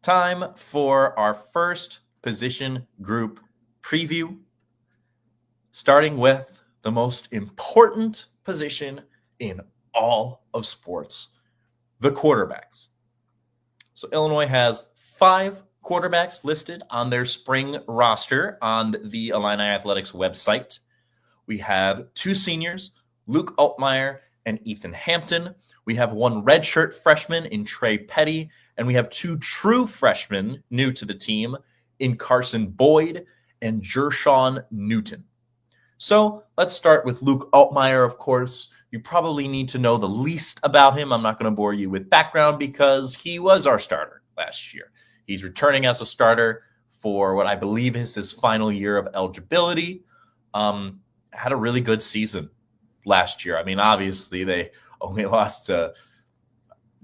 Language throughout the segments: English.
Time for our first position group preview, starting with the most important position in all of sports, the quarterbacks. So Illinois has 5 quarterbacks listed on their spring roster on the Illini Athletics website. We have 2 seniors, Luke Altmyer and Ethan Hampton. We have 1 redshirt freshman in Trey Petty, and we have 2 true freshmen new to the team in Carson Boyd and Jershawn Newton. So let's start with Luke Altmyer, of course. You probably need to know the least about him. I'm not going to bore you with background because he was our starter last year. He's returning as a starter for what I believe is his final year of eligibility. Had a really good season last year. I mean, obviously they only lost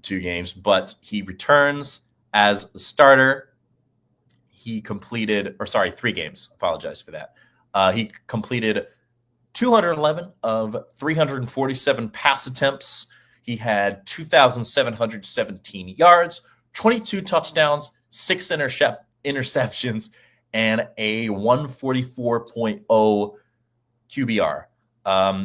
2 games, but he returns as a starter. He completed, 3 games. Apologize for that. He completed 211 of 347 pass attempts. He had 2,717 yards, 22 touchdowns, 6 interceptions, and a 144.0 QBR.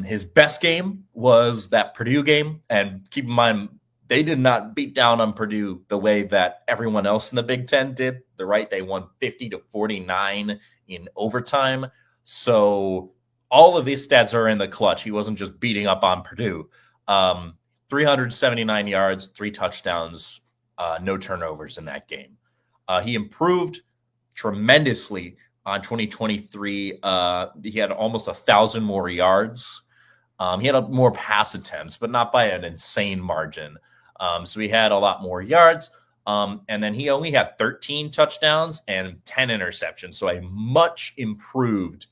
His best game was that Purdue game, and keep in mind, they did not beat down on Purdue the way that everyone else in the Big Ten did. They won 50-49 in overtime. So all of these stats are in the clutch. He wasn't just beating up on Purdue. 379 yards, 3 touchdowns, no turnovers in that game. He improved tremendously on 2023. He had almost 1,000 more yards. He had more pass attempts, but not by an insane margin. So he had a lot more yards. And then he only had 13 touchdowns and 10 interceptions. So a much improved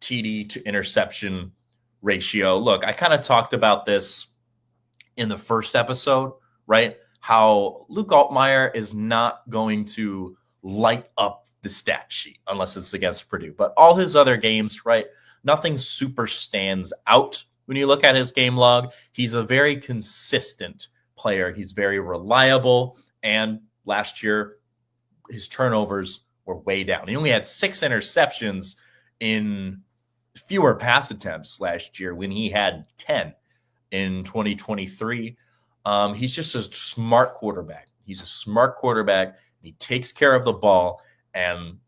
TD to interception ratio. Look, I kind of talked about this in the first episode, right? How Luke Altmyer is not going to light up the stat sheet unless it's against Purdue. But all his other games, right? Nothing super stands out when you look at his game log. He's a very consistent player. He's very reliable. And last year, his turnovers were way down. He only had 6 interceptions in fewer pass attempts last year when he had 10 in 2023. He's just a smart quarterback. He's a smart quarterback. He takes care of the ball. And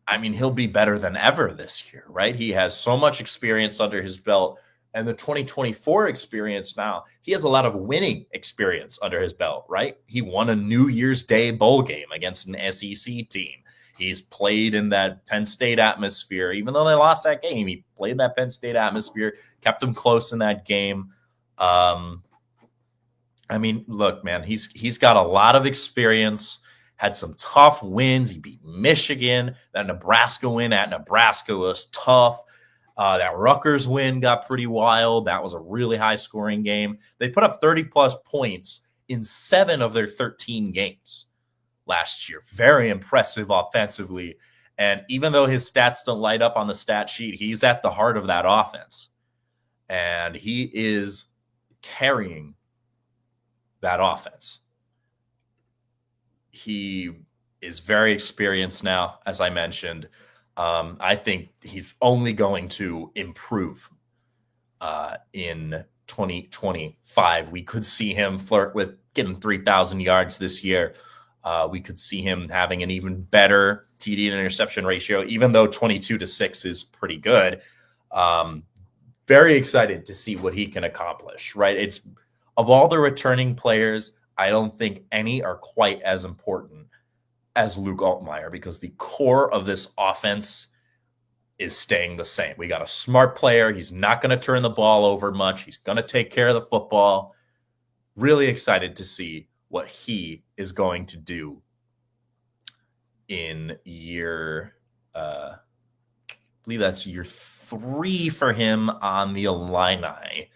I mean, he'll be better than ever this year, right? He has so much experience under his belt. And the 2024 experience now, he has a lot of winning experience under his belt, right? He won a New Year's Day bowl game against an SEC team. He's played in that Penn State atmosphere. Even though they lost that game, he played in that Penn State atmosphere, kept them close in that game. I mean, look, man, he's got a lot of experience, had some tough wins. He beat Michigan. That Nebraska win at Nebraska was tough. That Rutgers win got pretty wild. That was a really high-scoring game. They put up 30-plus points in 7 of their 13 games last year. Very impressive offensively. And even though his stats don't light up on the stat sheet, he's at the heart of that offense. And he is carrying that offense. He is very experienced now, as I mentioned. I think he's only going to improve in 2025. We could see him flirt with getting 3,000 yards this year. We could see him having an even better TD and interception ratio, even though 22-6 is pretty good. Very excited to see what he can accomplish, right? It's of all the returning players, I don't think any are quite as important as Luke Altmyer because the core of this offense is staying the same. We got a smart player. He's not going to turn the ball over much. He's going to take care of the football. Really excited to see what he is going to do in year, I believe that's year 3 for him on the Illini.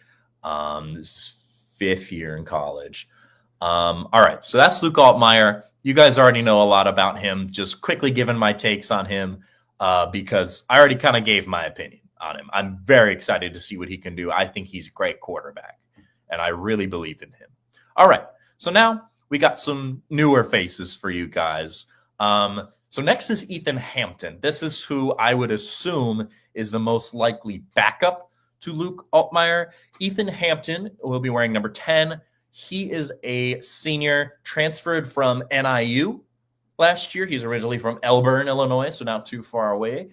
This is 5th year in college. All right, so that's Luke Altmyer. You guys already know a lot about him. Just quickly giving my takes on him because I already kind of gave my opinion on him. I'm very excited to see what he can do. I think he's a great quarterback, and I really believe in him. All right, so now we got some newer faces for you guys. So next is Ethan Hampton. This is who I would assume is the most likely backup to Luke Altmyer. Ethan Hampton will be wearing number 10. He is a senior transferred from NIU last year. He's originally from Elburn, Illinois, so not too far away.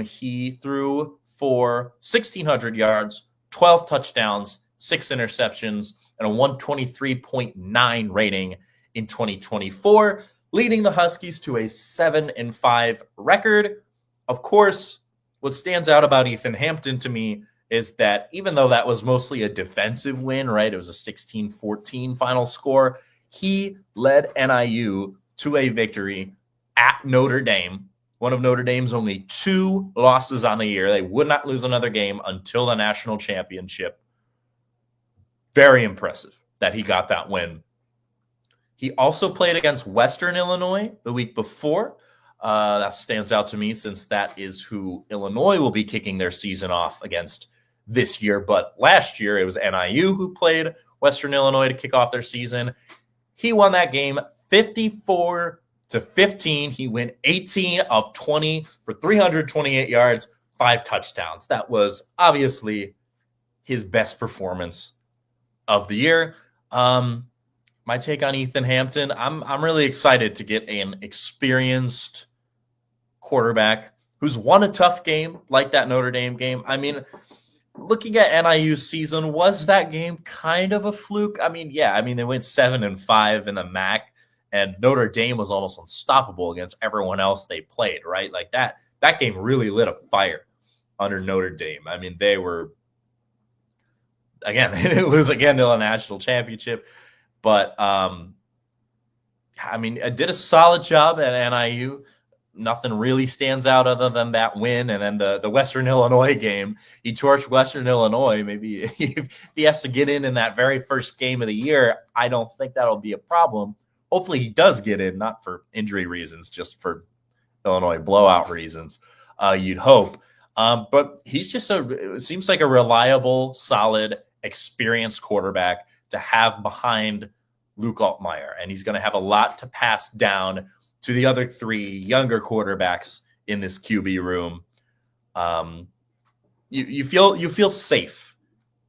He threw for 1,600 yards, 12 touchdowns, 6 interceptions, and a 123.9 rating in 2024, leading the Huskies to a 7-5 record. Of course, what stands out about Ethan Hampton to me is that even though that was mostly a defensive win, right? It was a 16-14 final score. He led NIU to a victory at Notre Dame, one of Notre Dame's only 2 losses on the year. They would not lose another game until the national championship. Very impressive that he got that win. He also played against Western Illinois the week before. That stands out to me since that is who Illinois will be kicking their season off against this year. But last year, it was NIU who played Western Illinois to kick off their season. He won that game 54-15. He went 18 of 20 for 328 yards, 5 touchdowns. That was obviously his best performance of the year. My take on Ethan Hampton, I'm really excited to get an experienced quarterback who's won a tough game like that Notre Dame game. I mean, looking at NIU's season, was that game kind of a fluke? I mean, yeah. I mean, they went 7-5 in the MAC, and Notre Dame was almost unstoppable against everyone else they played, right? Like that game really lit a fire under Notre Dame. I mean, they were, again, it was again to the national championship. But, I mean, I did a solid job at NIU. Nothing really stands out other than that win. And then the Western Illinois game, he torched Western Illinois. Maybe if he has to get in that very first game of the year, I don't think that'll be a problem. Hopefully he does get in, not for injury reasons, just for Illinois blowout reasons, you'd hope. But he's just it seems like a reliable, solid, experienced quarterback to have behind Luke Altmyer, and he's going to have a lot to pass down to the other 3 younger quarterbacks in this QB room. You feel safe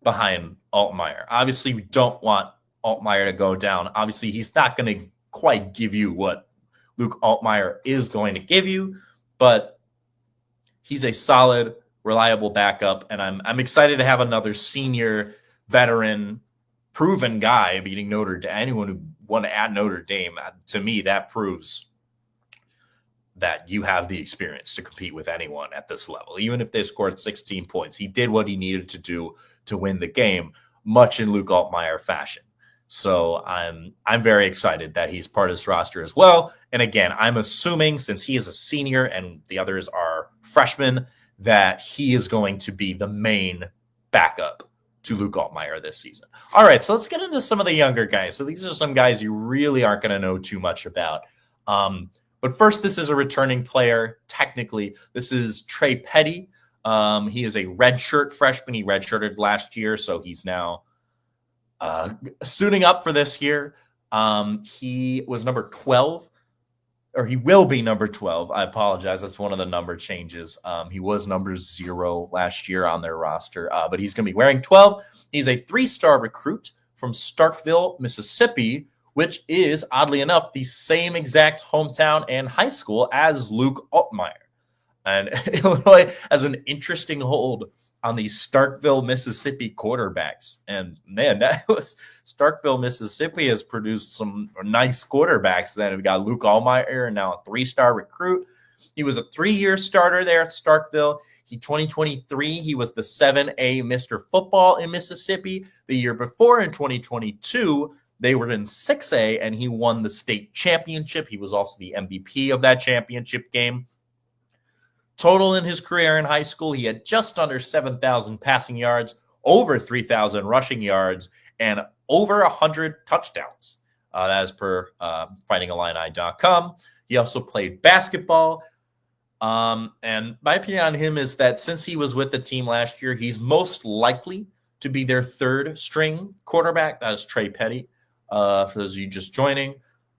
behind Altmyer. Obviously, we don't want Altmyer to go down. Obviously, he's not going to quite give you what Luke Altmyer is going to give you, but he's a solid, reliable backup, and I'm excited to have another senior veteran proven guy beating Notre Dame. Anyone who won at Notre Dame, to me, that proves that you have the experience to compete with anyone at this level. Even if they scored 16 points, he did what he needed to do to win the game, much in Luke Altmyer fashion. So I'm very excited that he's part of this roster as well. And again, I'm assuming since he is a senior and the others are freshmen, that he is going to be the main backup to Luke Altmyer this season. All right, so let's get into some of the younger guys. So these are some guys you really aren't going to know too much about. But first, this is a returning player. Technically, this is Trey Petty. He is a redshirt freshman. He redshirted last year, so he's now suiting up for this year. He was number 12, or he will be number 12. I apologize. That's one of the number changes. He was number 0 last year on their roster, but he's going to be wearing 12. He's a 3-star recruit from Starkville, Mississippi, which is, oddly enough, the same exact hometown and high school as Luke Altmyer. And Illinois has an interesting hold on the Starkville, Mississippi quarterbacks. And man, Starkville, Mississippi has produced some nice quarterbacks. Then we've got Luke Altmyer, and now a 3-star recruit. He was a 3-year starter there at Starkville. 2023, he was the 7A Mr. Football in Mississippi. The year before, in 2022, they were in 6A, and he won the state championship. He was also the MVP of that championship game. Total in his career in high school, he had just under 7,000 passing yards, over 3,000 rushing yards, and over 100 touchdowns. That is per FightingIllini.com. He also played basketball. And my opinion on him is that since he was with the team last year, he's most likely to be their 3rd string quarterback. That is Trey Petty. for those of you just joining.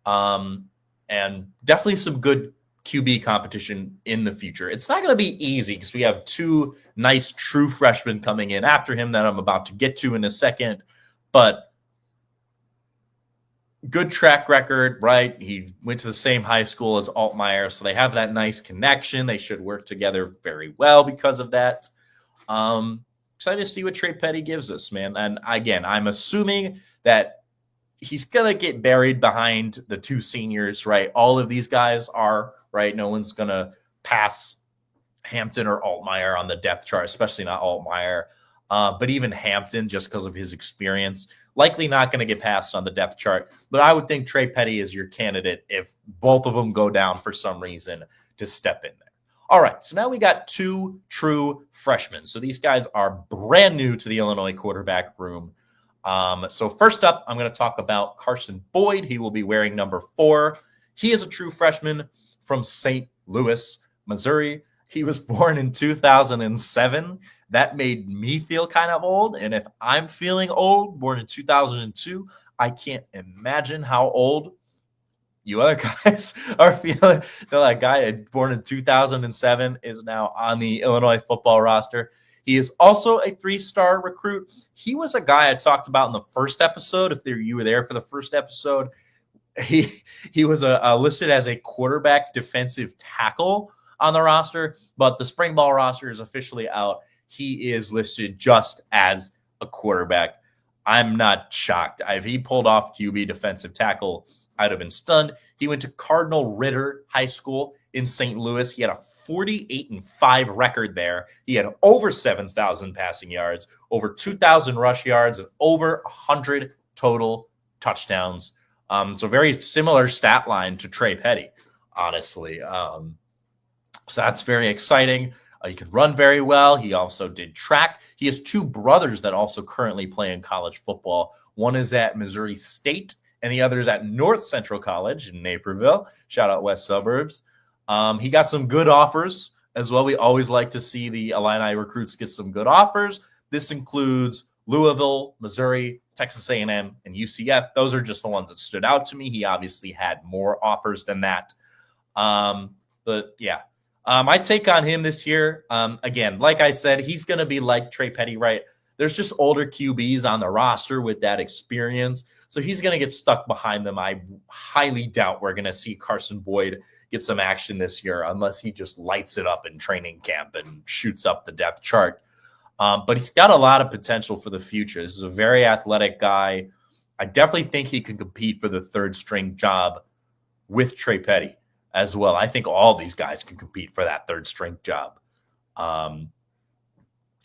And definitely some good QB competition in the future. It's not going to be easy because we have two nice true freshmen coming in after him that I'm about to get to in a second. But good track record, right? He went to the same high school as Altmaier, so they have that nice connection. They should work together very well because of that. Excited to see what Trey Petty gives us, man. And again, I'm assuming that he's going to get buried behind the two seniors, right? All of these guys are, right? No one's going to pass Hampton or Altmaier on the depth chart, especially not Altmaier. But even Hampton, just because of his experience, likely not going to get passed on the depth chart. But I would think Trey Petty is your candidate if both of them go down for some reason to step in there. All right, so now we got two true freshmen. So these guys are brand new to the Illinois quarterback room. So first up, I'm going to talk about Carson Boyd. He will be wearing number 4. He is a true freshman from St. Louis, Missouri. He was born in 2007. That made me feel kind of old. And if I'm feeling old, born in 2002, I can't imagine how old you other guys are feeling. That guy born in 2007 is now on the Illinois football roster. He is also a 3-star recruit. He was a guy I talked about in the first episode. If you were there for the first episode, he was listed as a quarterback defensive tackle on the roster, but the spring ball roster is officially out. He is listed just as a quarterback. I'm not shocked. If he pulled off QB defensive tackle, I'd have been stunned. He went to Cardinal Ritter High School in St. Louis. He had a 48-5 record there. He had over 7,000 passing yards, over 2,000 rush yards, and over 100 total touchdowns. So very similar stat line to Trey Petty, honestly. So that's very exciting. He can run very well. He also did track. He has 2 brothers that also currently play in college football. One is at Missouri State, and the other is at North Central College in Naperville. Shout out West Suburbs. He got some good offers as well. We always like to see the Illini recruits get some good offers. This includes Louisville, Missouri, Texas A&M, and UCF. Those are just the ones that stood out to me. He obviously had more offers than that. But yeah. My take on him this year, again, like I said, he's going to be like Trey Petty, right? There's just older QBs on the roster with that experience. So he's going to get stuck behind them. I highly doubt we're going to see Carson Boyd get some action this year unless he just lights it up in training camp and shoots up the depth chart. But he's got a lot of potential for the future. This is a very athletic guy. I definitely think he can compete for the 3rd string job with Trey Petty as well. I think all these guys can compete for that 3rd string job.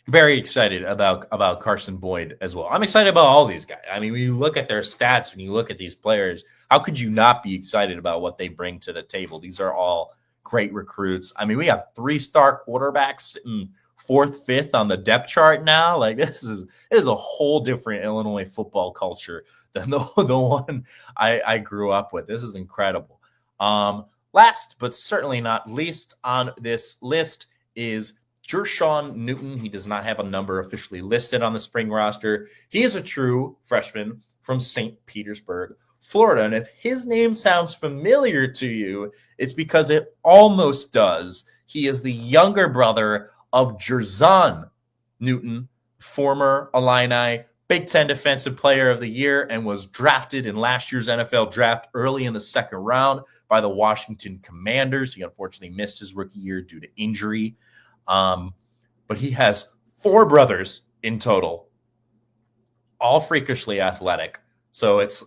Very excited about Carson Boyd as well. I'm excited about all these guys. I mean, when you look at their stats, when you look at these players, how could you not be excited about what they bring to the table? These are all great recruits. I mean, we have 3-star quarterbacks sitting 4th, 5th on the depth chart now. Like this is a whole different Illinois football culture than the one I grew up with. This is incredible. Last but certainly not least on this list is Jershawn Newton. He does not have a number officially listed on the spring roster. He is a true freshman from St. Petersburg, Florida. And if his name sounds familiar to you, it's because it almost does. He is the younger brother of Jerzon Newton, former Illini Big Ten Defensive Player of the Year, and was drafted in last year's NFL draft early in the 2nd round by the Washington Commanders. He unfortunately missed his rookie year due to injury. But he has 4 brothers in total, all freakishly athletic. So it's,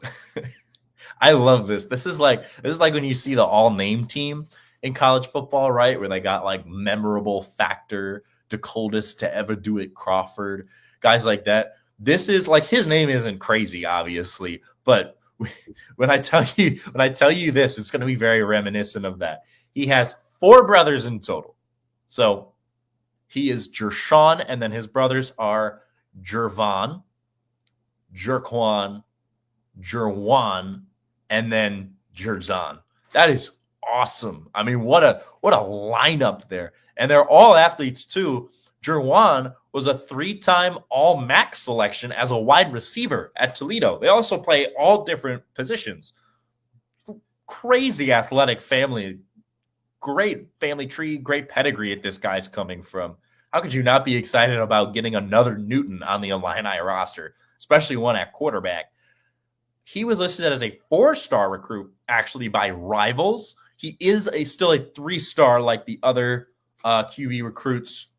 I love this. This is like when you see the all-name team in college football, right? Where they got like memorable factor, Dakotas to ever do it, Crawford, guys like that. This is like, his name isn't crazy, obviously, but when I tell you this, it's going to be very reminiscent of that. He has 4 brothers in total. So he is Jershawn, and then his brothers are Jervon, Jerquan, Jerwan, and then Jerzon. That is awesome. I mean, what a lineup there. And they're all athletes too. Juwan was a 3-time All-MAC selection as a wide receiver at Toledo. They also play all different positions. Crazy athletic family. Great family tree, great pedigree that this guy's coming from. How could you not be excited about getting another Newton on the Illini roster, especially one at quarterback? He was listed as a 4-star recruit, actually, by Rivals. He is still a 3-star like the other QB recruits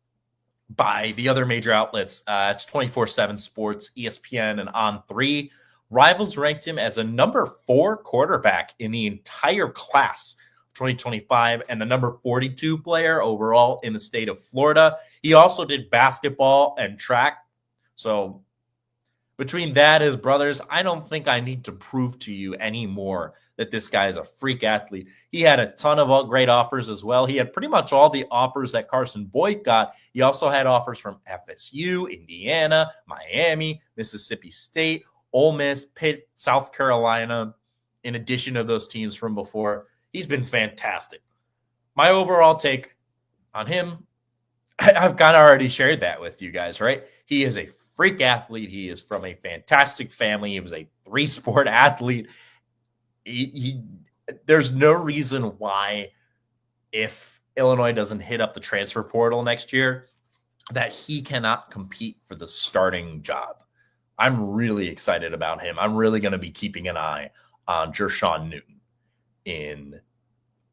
by the other major outlets. It's 24/7 Sports, ESPN, and On3. Rivals ranked him as a number 4 quarterback in the entire class 2025 and the number 42 player overall in the state of Florida. He also did basketball and track. So between that, his brothers, I don't think I need to prove to you anymore that this guy is a freak athlete. He had a ton of great offers as well. He had pretty much all the offers that Carson Boyd got. He also had offers from FSU, Indiana, Miami, Mississippi State, Ole Miss, Pitt, South Carolina, in addition to those teams from before. He's been fantastic. My overall take on him, I've kind of already shared that with you guys, right? He is a freak athlete. He is from a fantastic family. He was a 3-sport athlete. There's no reason why, if Illinois doesn't hit up the transfer portal next year, that he cannot compete for the starting job. I'm really excited about him. I'm really going to be keeping an eye on Jershawn Newton in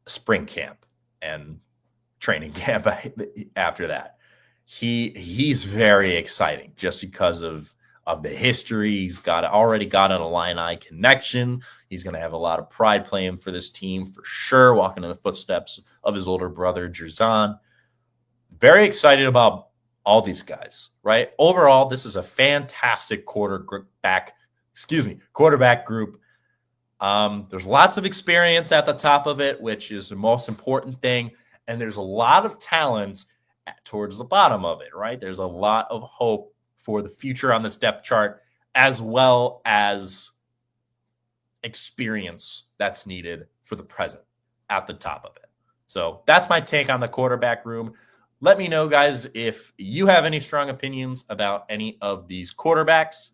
spring camp and training camp after that. He's very exciting just because of the history. He's already got an Illini connection. He's going to have a lot of pride playing for this team for sure, walking in the footsteps of his older brother, Jerzon. Very excited about all these guys, right? Overall, this is a fantastic quarterback group. There's lots of experience at the top of it, which is the most important thing. And there's a lot of talent towards the bottom of it, right? There's a lot of hope for the future on this depth chart, as well as experience that's needed for the present at the top of it. So that's my take on the quarterback room. Let me know, guys, if you have any strong opinions about any of these quarterbacks.